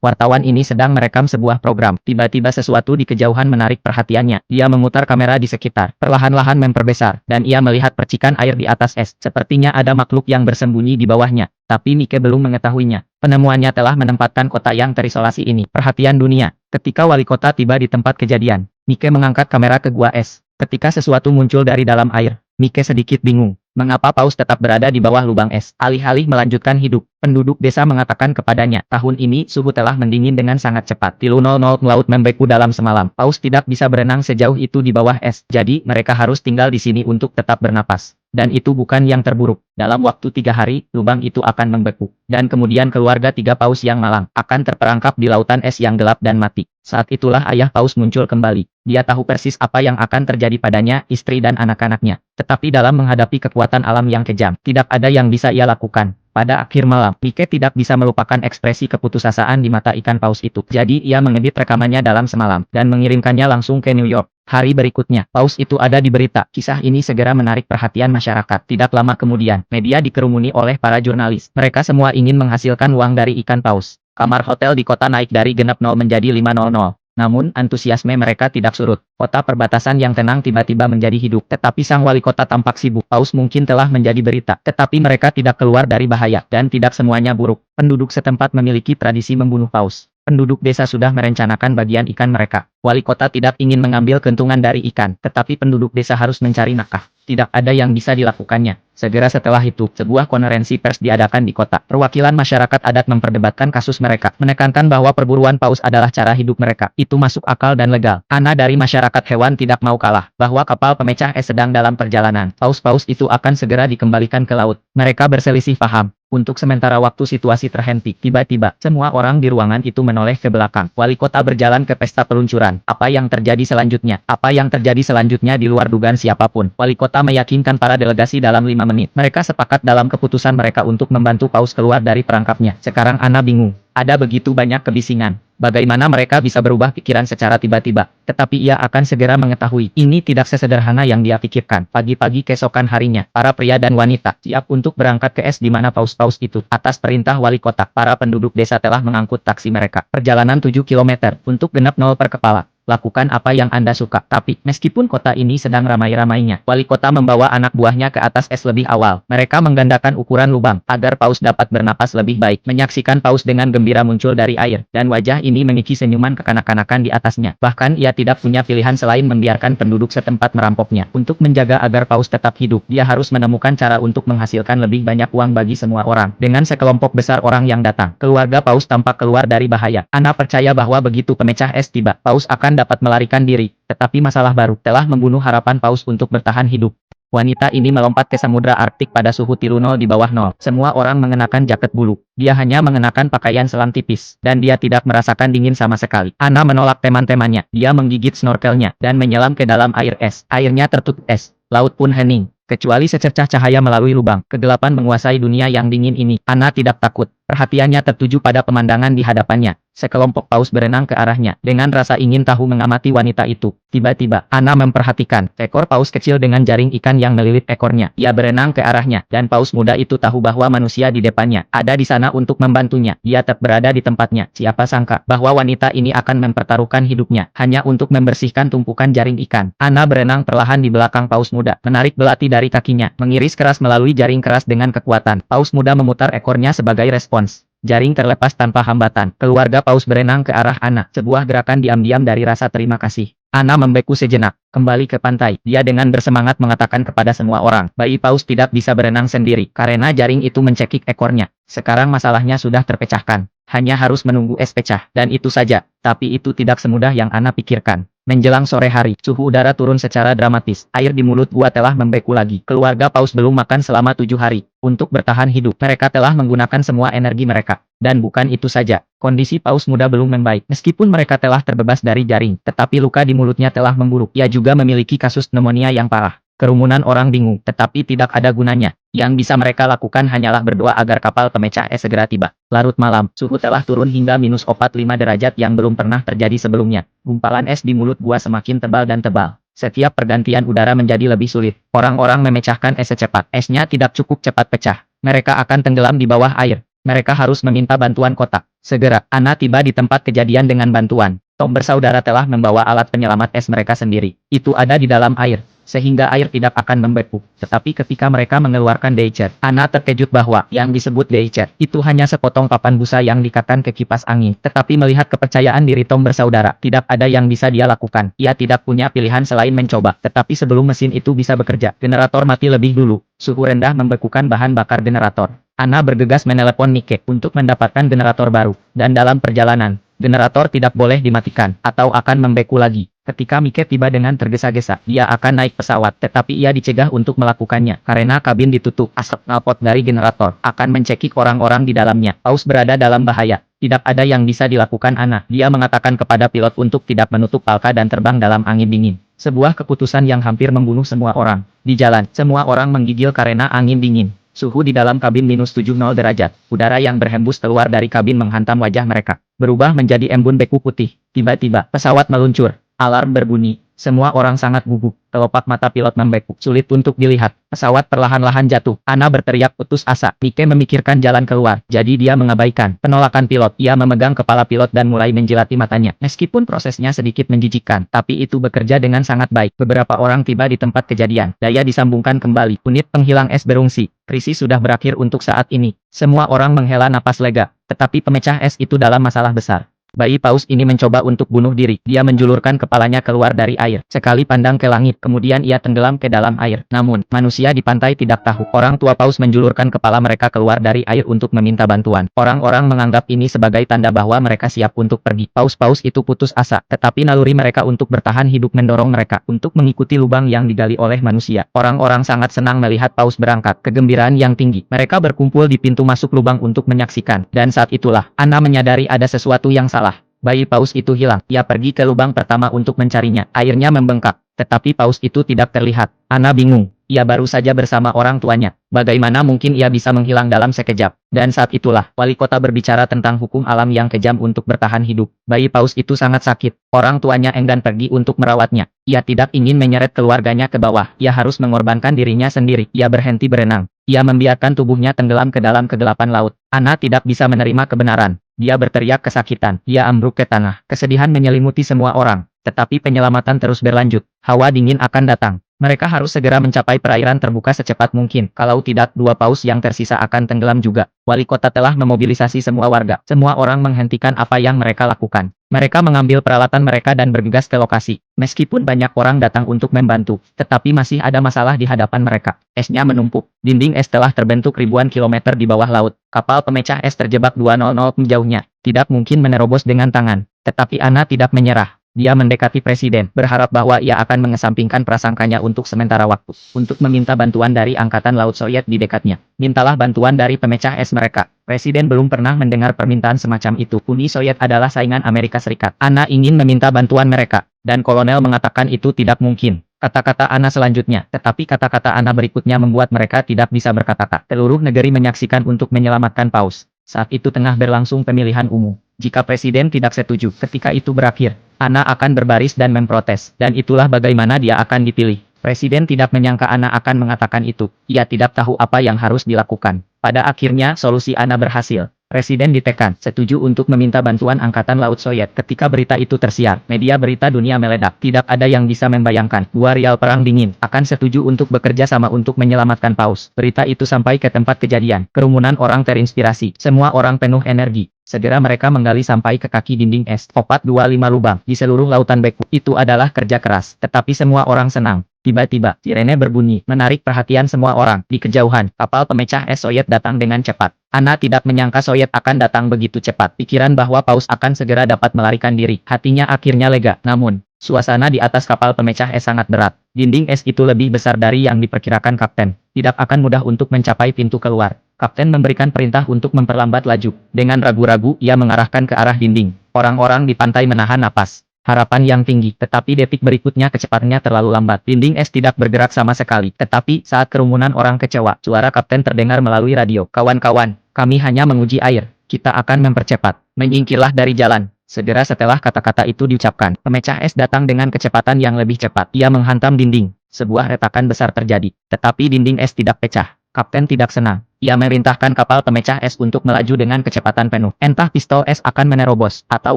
Wartawan ini sedang merekam sebuah program. Tiba-tiba sesuatu di kejauhan menarik perhatiannya. Dia memutar kamera di sekitar, perlahan-lahan memperbesar, dan ia melihat percikan air di atas es. Sepertinya ada makhluk yang bersembunyi di bawahnya. Tapi Mike belum mengetahuinya. Penemuannya telah menempatkan kota yang terisolasi ini perhatian dunia. Ketika wali kota tiba di tempat kejadian, Mike mengangkat kamera ke gua es. Ketika sesuatu muncul dari dalam air, Mike sedikit bingung. Mengapa paus tetap berada di bawah lubang es? Alih-alih melanjutkan hidup, penduduk desa mengatakan kepadanya, tahun ini suhu telah mendingin dengan sangat cepat. 00 laut membeku dalam semalam. Paus tidak bisa berenang sejauh itu di bawah es. Jadi mereka harus tinggal di sini untuk tetap bernapas. Dan itu bukan yang terburuk. Dalam waktu 3 hari, lubang itu akan membeku. Dan kemudian keluarga 3 paus yang malang akan terperangkap di lautan es yang gelap dan mati. Saat itulah ayah paus muncul kembali. Dia tahu persis apa yang akan terjadi padanya, istri dan anak-anaknya. Tetapi dalam menghadapi kekuatan alam yang kejam, tidak ada yang bisa ia lakukan. Pada akhir malam, Mike tidak bisa melupakan ekspresi keputusasaan di mata ikan paus itu. Jadi ia mengedit rekamannya dalam semalam, dan mengirimkannya langsung ke New York. Hari berikutnya, paus itu ada di berita. Kisah ini segera menarik perhatian masyarakat. Tidak lama kemudian, media dikerumuni oleh para jurnalis. Mereka semua ingin menghasilkan uang dari ikan paus. Kamar hotel di kota naik dari genap 0 menjadi 500. Namun, antusiasme mereka tidak surut. Kota perbatasan yang tenang tiba-tiba menjadi hidup. Tetapi sang wali kota tampak sibuk. Paus mungkin telah menjadi berita. Tetapi mereka tidak keluar dari bahaya. Dan tidak semuanya buruk. Penduduk setempat memiliki tradisi membunuh paus. Penduduk desa sudah merencanakan bagian ikan mereka. Wali kota tidak ingin mengambil keuntungan dari ikan. Tetapi penduduk desa harus mencari nafkah. Tidak ada yang bisa dilakukannya. Segera setelah itu, sebuah konferensi pers diadakan di kota. Perwakilan masyarakat adat memperdebatkan kasus mereka, menekankan bahwa perburuan paus adalah cara hidup mereka. Itu masuk akal dan legal. Ana dari masyarakat hewan tidak mau kalah, bahwa kapal pemecah es sedang dalam perjalanan. Paus-paus itu akan segera dikembalikan ke laut. Mereka berselisih paham. Untuk sementara waktu situasi terhenti. Tiba-tiba, semua orang di ruangan itu menoleh ke belakang. Wali kota berjalan ke pesta peluncuran. Apa yang terjadi selanjutnya? Apa yang terjadi selanjutnya di luar dugaan siapapun. Wali kota meyakinkan para delegasi dalam 5 menit. Mereka sepakat dalam keputusan mereka untuk membantu paus keluar dari perangkapnya. Sekarang Ana bingung. Ada begitu banyak kebisingan. Bagaimana mereka bisa berubah pikiran secara tiba-tiba? Tetapi ia akan segera mengetahui. Ini tidak sesederhana yang dia pikirkan. Pagi-pagi keesokan harinya, para pria dan wanita siap untuk berangkat ke es di mana paus-paus itu. Atas perintah wali kota, para penduduk desa telah mengangkut taksi mereka. Perjalanan 7 km untuk genap 0 per kepala. Lakukan apa yang Anda suka. Tapi, meskipun kota ini sedang ramai-ramainya, wali kota membawa anak buahnya ke atas es lebih awal. Mereka menggandakan ukuran lubang, agar paus dapat bernapas lebih baik. Menyaksikan paus dengan gembira muncul dari air, dan wajah ini mengisi senyuman kekanak-kanakan di atasnya. Bahkan ia tidak punya pilihan selain membiarkan penduduk setempat merampoknya. Untuk menjaga agar paus tetap hidup, dia harus menemukan cara untuk menghasilkan lebih banyak uang bagi semua orang. Dengan sekelompok besar orang yang datang, keluarga paus tampak keluar dari bahaya. Ana percaya bahwa begitu pemecah es tiba, paus akan dapat melarikan diri, tetapi masalah baru telah membunuh harapan paus untuk bertahan hidup. Wanita ini melompat ke samudra Arktik pada suhu -0 di bawah 0. Semua orang mengenakan jaket bulu. Dia hanya mengenakan pakaian selam tipis, dan dia tidak merasakan dingin sama sekali. Ana menolak teman-temannya. Dia menggigit snorkelnya, dan menyelam ke dalam air es. Airnya tertutup es. Laut pun hening, kecuali secercah cahaya melalui lubang. Kegelapan menguasai dunia yang dingin ini. Ana tidak takut. Perhatiannya tertuju pada pemandangan di hadapannya. Sekelompok paus berenang ke arahnya. Dengan rasa ingin tahu mengamati wanita itu. Tiba-tiba, Ana memperhatikan ekor paus kecil dengan jaring ikan yang melilit ekornya. Ia berenang ke arahnya, dan paus muda itu tahu bahwa manusia di depannya ada di sana untuk membantunya. Dia tetap berada di tempatnya. Siapa sangka bahwa wanita ini akan mempertaruhkan hidupnya hanya untuk membersihkan tumpukan jaring ikan. Ana berenang perlahan di belakang paus muda, menarik belati dari kakinya, mengiris keras melalui jaring keras dengan kekuatan. Paus muda memutar ekornya sebagai respons. Jaring terlepas tanpa hambatan. Keluarga paus berenang ke arah Ana. Sebuah gerakan diam-diam dari rasa terima kasih. Ana membeku sejenak. Kembali ke pantai. Dia dengan bersemangat mengatakan kepada semua orang, bayi paus tidak bisa berenang sendiri, karena jaring itu mencekik ekornya. Sekarang masalahnya sudah terpecahkan. Hanya harus menunggu es pecah. Dan itu saja. Tapi itu tidak semudah yang Ana pikirkan. Menjelang sore hari, suhu udara turun secara dramatis. Air di mulut gua telah membeku lagi. Keluarga paus belum makan selama 7 hari. Untuk bertahan hidup, mereka telah menggunakan semua energi mereka. Dan bukan itu saja, kondisi paus muda belum membaik. Meskipun mereka telah terbebas dari jaring, tetapi luka di mulutnya telah memburuk. Ia juga memiliki kasus pneumonia yang parah. Kerumunan orang bingung, tetapi tidak ada gunanya. Yang bisa mereka lakukan hanyalah berdoa agar kapal pemecah es segera tiba. Larut malam, suhu telah turun hingga -45 derajat yang belum pernah terjadi sebelumnya. Gumpalan es di mulut gua semakin tebal dan tebal. Setiap pergantian udara menjadi lebih sulit. Orang-orang memecahkan es secepat. Esnya tidak cukup cepat pecah. Mereka akan tenggelam di bawah air. Mereka harus meminta bantuan kota. Segera, Ana tiba di tempat kejadian dengan bantuan. Tom bersaudara telah membawa alat penyelamat es mereka sendiri. Itu ada di dalam air, sehingga air tidak akan membeku. Tetapi ketika mereka mengeluarkan daycare, Ana terkejut bahwa yang disebut daycare itu hanya sepotong papan busa yang diikatkan ke kipas angin. Tetapi melihat kepercayaan diri Tom bersaudara, tidak ada yang bisa dia lakukan. Ia tidak punya pilihan selain mencoba. Tetapi sebelum mesin itu bisa bekerja, generator mati lebih dulu. Suhu rendah membekukan bahan bakar generator. Ana bergegas menelepon Mike untuk mendapatkan generator baru, dan dalam perjalanan, generator tidak boleh dimatikan, atau akan membeku lagi. Ketika Mike tiba dengan tergesa-gesa, dia akan naik pesawat, tetapi ia dicegah untuk melakukannya, karena kabin ditutup. Asap knalpot dari generator akan mencekik orang-orang di dalamnya. Paus berada dalam bahaya. Tidak ada yang bisa dilakukan Ana. Dia mengatakan kepada pilot untuk tidak menutup palka dan terbang dalam angin dingin. Sebuah keputusan yang hampir membunuh semua orang. Di jalan, semua orang menggigil karena angin dingin. Suhu di dalam kabin minus 70 derajat. Udara yang berhembus keluar dari kabin menghantam wajah mereka. Berubah menjadi embun beku putih. Tiba-tiba, pesawat meluncur. Alarm berbunyi. Semua orang sangat gugup. Kelopak mata pilot membeku. Sulit untuk dilihat. Pesawat perlahan-lahan jatuh. Ana berteriak putus asa. Mike memikirkan jalan keluar. Jadi dia mengabaikan penolakan pilot. Ia memegang kepala pilot dan mulai menjilati matanya. Meskipun prosesnya sedikit menjijikkan, tapi itu bekerja dengan sangat baik. Beberapa orang tiba di tempat kejadian. Daya disambungkan kembali. Unit penghilang es berungsi. Krisis sudah berakhir untuk saat ini. Semua orang menghela napas lega. Tetapi pemecah es itu dalam masalah besar. Bayi paus ini mencoba untuk bunuh diri. Dia menjulurkan kepalanya keluar dari air. Sekali pandang ke langit, kemudian ia tenggelam ke dalam air. Namun, manusia di pantai tidak tahu. Orang tua paus menjulurkan kepala mereka keluar dari air untuk meminta bantuan. Orang-orang menganggap ini sebagai tanda bahwa mereka siap untuk pergi. Paus-paus itu putus asa, tetapi naluri mereka untuk bertahan hidup mendorong mereka untuk mengikuti lubang yang digali oleh manusia. Orang-orang sangat senang melihat paus berangkat. Kegembiraan yang tinggi. Mereka berkumpul di pintu masuk lubang untuk menyaksikan. Dan saat itulah, Ana menyadari ada sesuatu yang salah. Bayi paus itu hilang. Ia pergi ke lubang pertama untuk mencarinya. Airnya membengkak, tetapi paus itu tidak terlihat. Ana bingung. Ia baru saja bersama orang tuanya. Bagaimana mungkin ia bisa menghilang dalam sekejap? Dan saat itulah, wali kota berbicara tentang hukum alam yang kejam untuk bertahan hidup. Bayi paus itu sangat sakit. Orang tuanya enggan pergi untuk merawatnya. Ia tidak ingin menyeret keluarganya ke bawah. Ia harus mengorbankan dirinya sendiri. Ia berhenti berenang. Ia membiarkan tubuhnya tenggelam ke dalam kegelapan laut. Ana tidak bisa menerima kebenaran. Dia berteriak kesakitan. Dia ambruk ke tanah. Kesedihan menyelimuti semua orang. Tetapi penyelamatan terus berlanjut. Hawa dingin akan datang. Mereka harus segera mencapai perairan terbuka secepat mungkin. Kalau tidak, dua paus yang tersisa akan tenggelam juga. Wali kota telah memobilisasi semua warga. Semua orang menghentikan apa yang mereka lakukan. Mereka mengambil peralatan mereka dan bergegas ke lokasi. Meskipun banyak orang datang untuk membantu, tetapi masih ada masalah di hadapan mereka. Esnya menumpuk. Dinding es telah terbentuk ribuan kilometer di bawah laut. Kapal pemecah es terjebak 200 mil jauhnya. Tidak mungkin menerobos dengan tangan. Tetapi Ana tidak menyerah. Dia mendekati presiden, berharap bahwa ia akan mengesampingkan prasangkanya untuk sementara waktu, untuk meminta bantuan dari Angkatan Laut Soviet di dekatnya. Mintalah bantuan dari pemecah es mereka. Presiden belum pernah mendengar permintaan semacam itu. Uni Soviet adalah saingan Amerika Serikat. Ana ingin meminta bantuan mereka, dan kolonel mengatakan itu tidak mungkin. Kata-kata Ana selanjutnya, tetapi kata-kata Ana berikutnya membuat mereka tidak bisa berkata-kata. Seluruh negeri menyaksikan untuk menyelamatkan paus. Saat itu tengah berlangsung pemilihan umum. Jika presiden tidak setuju, ketika itu berakhir, Ana akan berbaris dan memprotes, dan itulah bagaimana dia akan dipilih. Presiden tidak menyangka Ana akan mengatakan itu. Ia tidak tahu apa yang harus dilakukan. Pada akhirnya, solusi Ana berhasil. Presiden ditekan, setuju untuk meminta bantuan Angkatan Laut Soviet. Ketika berita itu tersiar, media berita dunia meledak. Tidak ada yang bisa membayangkan, dua rial perang dingin akan setuju untuk bekerja sama untuk menyelamatkan paus. Berita itu sampai ke tempat kejadian. Kerumunan orang terinspirasi. Semua orang penuh energi. Segera mereka menggali sampai ke kaki dinding es. 425 lubang di seluruh lautan beku. Itu adalah kerja keras, tetapi semua orang senang. Tiba-tiba, sirene berbunyi, menarik perhatian semua orang. Di kejauhan, kapal pemecah es Soviet datang dengan cepat. Ana tidak menyangka Soviet akan datang begitu cepat. Pikiran bahwa paus akan segera dapat melarikan diri. Hatinya akhirnya lega. Namun, suasana di atas kapal pemecah es sangat berat. Dinding es itu lebih besar dari yang diperkirakan kapten. Tidak akan mudah untuk mencapai pintu keluar. Kapten memberikan perintah untuk memperlambat laju. Dengan ragu-ragu, ia mengarahkan ke arah dinding. Orang-orang di pantai menahan napas. Harapan yang tinggi, tetapi detik berikutnya kecepatannya terlalu lambat. Dinding es tidak bergerak sama sekali. Tetapi, saat kerumunan orang kecewa, suara kapten terdengar melalui radio. Kawan-kawan, kami hanya menguji air. Kita akan mempercepat. Menyingkirlah dari jalan. Segera setelah kata-kata itu diucapkan, pemecah es datang dengan kecepatan yang lebih cepat. Ia menghantam dinding. Sebuah retakan besar terjadi. Tetapi dinding es tidak pecah. Kapten tidak senang. Ia memerintahkan kapal pemecah es untuk melaju dengan kecepatan penuh. Entah pistol es akan menerobos, atau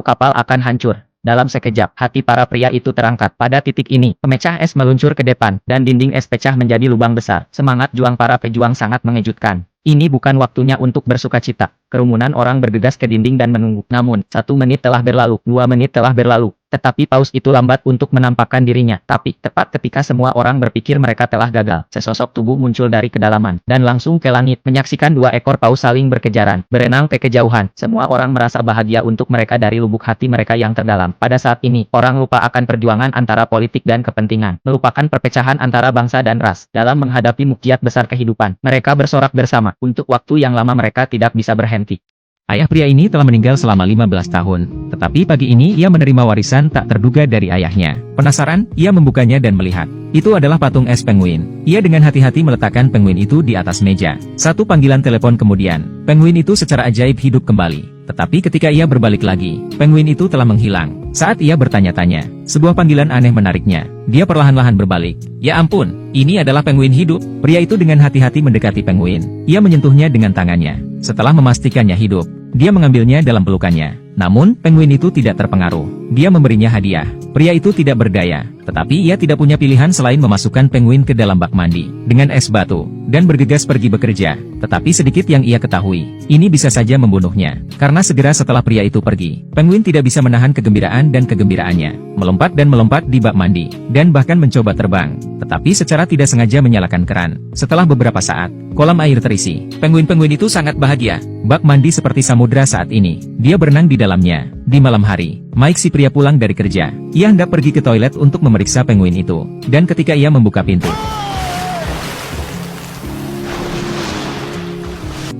kapal akan hancur. Dalam sekejap, hati para pria itu terangkat. Pada titik ini, pemecah es meluncur ke depan, dan dinding es pecah menjadi lubang besar. Semangat juang para pejuang sangat mengejutkan. Ini bukan waktunya untuk bersukacita. Kerumunan orang bergegas ke dinding dan menunggu. Namun, 1 menit telah berlalu, 2 menit telah berlalu. Tetapi paus itu lambat untuk menampakkan dirinya. Tapi, tepat ketika semua orang berpikir mereka telah gagal, sesosok tubuh muncul dari kedalaman, dan langsung ke langit, menyaksikan 2 ekor paus saling berkejaran, berenang ke kejauhan. Semua orang merasa bahagia untuk mereka dari lubuk hati mereka yang terdalam. Pada saat ini, orang lupa akan perjuangan antara politik dan kepentingan, melupakan perpecahan antara bangsa dan ras. Dalam menghadapi mukjizat besar kehidupan, mereka bersorak bersama. Untuk waktu yang lama mereka tidak bisa berhenti. Ayah pria ini telah meninggal selama 15 tahun, tetapi pagi ini ia menerima warisan tak terduga dari ayahnya. Penasaran, ia membukanya dan melihat. Itu adalah patung es penguin. Ia dengan hati-hati meletakkan penguin itu di atas meja. 1 panggilan telepon kemudian, penguin itu secara ajaib hidup kembali. Tetapi ketika ia berbalik lagi, penguin itu telah menghilang. Saat ia bertanya-tanya, sebuah panggilan aneh menariknya. Dia perlahan-lahan berbalik. Ya ampun, ini adalah penguin hidup. Pria itu dengan hati-hati mendekati penguin. Ia menyentuhnya dengan tangannya. Setelah memastikannya hidup, dia mengambilnya dalam pelukannya. Namun, penguin itu tidak terpengaruh. Dia memberinya hadiah. Pria itu tidak berdaya, tetapi ia tidak punya pilihan selain memasukkan penguin ke dalam bak mandi dengan es batu, dan bergegas pergi bekerja. Tetapi sedikit yang ia ketahui, ini bisa saja membunuhnya. Karena segera setelah pria itu pergi, penguin tidak bisa menahan kegembiraan dan kegembiraannya. Melompat dan melompat di bak mandi, dan bahkan mencoba terbang. Tetapi secara tidak sengaja menyalakan keran. Setelah beberapa saat, kolam air terisi. Penguin-penguin itu sangat bahagia. Bak mandi seperti samudra saat ini. Dia berenang di dalamnya. Di malam hari, Mike si pria pulang dari kerja. Ia hendak pergi ke toilet untuk memeriksa penguin itu. Dan ketika ia membuka pintu,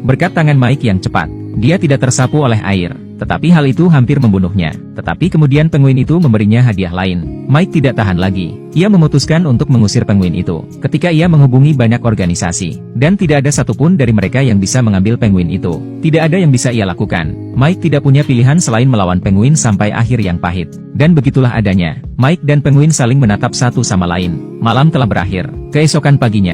berkat tangan Mike yang cepat, dia tidak tersapu oleh air. Tetapi hal itu hampir membunuhnya. Tetapi kemudian penguin itu memberinya hadiah lain. Mike tidak tahan lagi. Ia memutuskan untuk mengusir penguin itu. Ketika ia menghubungi banyak organisasi, dan tidak ada satupun dari mereka yang bisa mengambil penguin itu. Tidak ada yang bisa ia lakukan. Mike tidak punya pilihan selain melawan penguin sampai akhir yang pahit. Dan begitulah adanya. Mike dan penguin saling menatap satu sama lain. Malam telah berakhir. Keesokan paginya,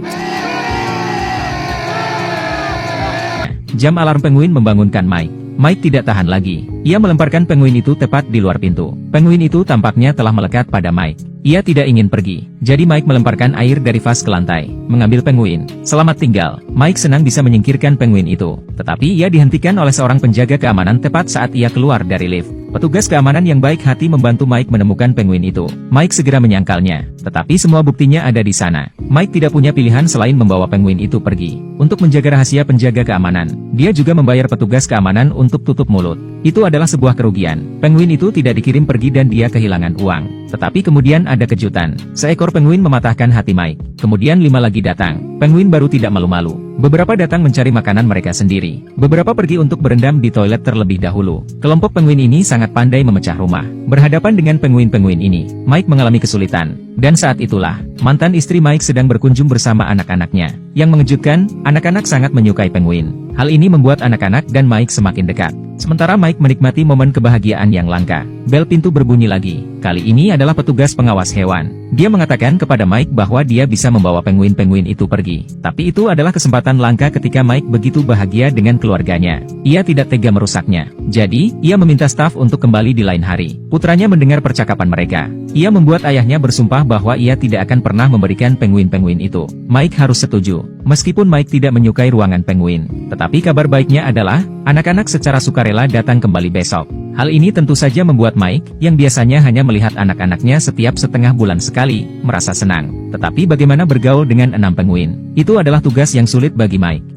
jam alarm penguin membangunkan Mike. Mike tidak tahan lagi. Ia melemparkan penguin itu tepat di luar pintu. Penguin itu tampaknya telah melekat pada Mike. Ia tidak ingin pergi. Jadi Mike melemparkan air dari vas ke lantai, mengambil penguin. Selamat tinggal. Mike senang bisa menyingkirkan penguin itu. Tetapi ia dihentikan oleh seorang penjaga keamanan tepat saat ia keluar dari lift. Petugas keamanan yang baik hati membantu Mike menemukan penguin itu. Mike segera menyangkalnya. Tetapi semua buktinya ada di sana. Mike tidak punya pilihan selain membawa penguin itu pergi. Untuk menjaga rahasia penjaga keamanan, dia juga membayar petugas keamanan untuk tutup mulut. Itu adalah sebuah kerugian. Penguin itu tidak dikirim pergi dan dia kehilangan uang. Tetapi kemudian ada kejutan. Seekor penguin mematahkan hati Mike. Kemudian 5 lagi datang. Penguin baru tidak malu-malu. Beberapa datang mencari makanan mereka sendiri. Beberapa pergi untuk berendam di toilet terlebih dahulu. Kelompok penguin ini sangat pandai memecah rumah. Berhadapan dengan penguin-penguin ini, Mike mengalami kesulitan. Dan saat itulah, mantan istri Mike sedang berkunjung bersama anak-anaknya. Yang mengejutkan, anak-anak sangat menyukai penguin. Hal ini membuat anak-anak dan Mike semakin dekat. Sementara Mike menikmati momen kebahagiaan yang langka. Bel pintu berbunyi lagi. Kali ini adalah petugas pengawas hewan. Dia mengatakan kepada Mike bahwa dia bisa membawa penguin-penguin itu pergi. Tapi itu adalah kesempatan langka ketika Mike begitu bahagia dengan keluarganya. Ia tidak tega merusaknya. Jadi, ia meminta staf untuk kembali di lain hari. Putranya mendengar percakapan mereka. Ia membuat ayahnya bersumpah bahwa ia tidak akan pernah memberikan penguin-penguin itu. Mike harus setuju. Meskipun Mike tidak menyukai ruangan penguin. Tetapi kabar baiknya adalah, anak-anak secara sukarela datang kembali besok. Hal ini tentu saja membuat Mike, yang biasanya hanya melihat anak-anaknya setiap setengah bulan sekali, merasa senang. Tetapi bagaimana bergaul dengan 6 penguin? Itu adalah tugas yang sulit bagi Mike.